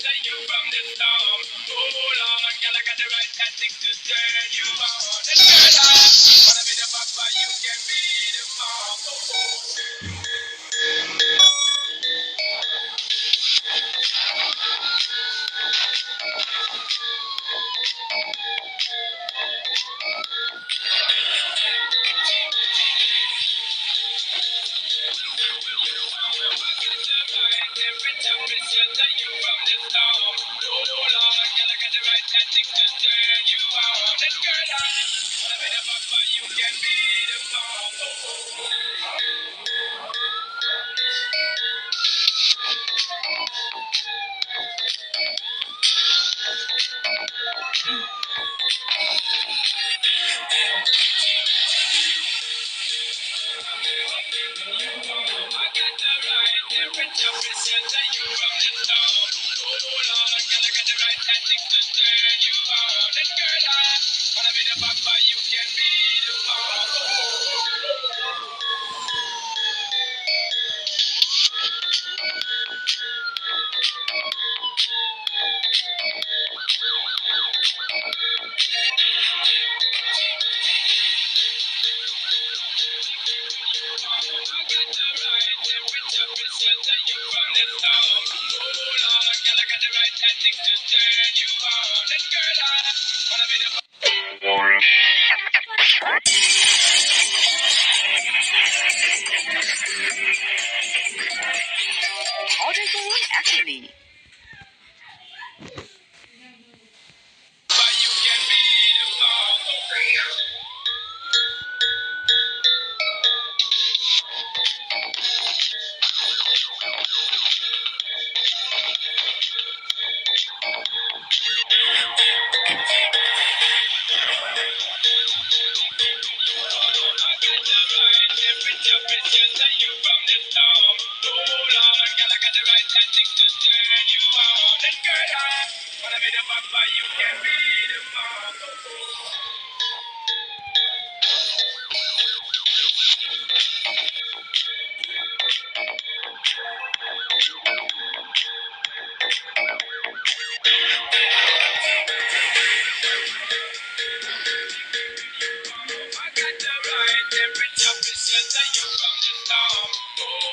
shelter you from the storm. Oh Lord, girl, I got the right tactics to turn you on. And girl, I wanna be the papa, you can be the mom. Shelter you from the storm. Oh Lord, girl, I got the right tactics to turn you on. And girl, I wanna be the papa, you can be the mom. AutoZone Academy. You can be the mom. I got the right temperature to shelter you from the storm. Oh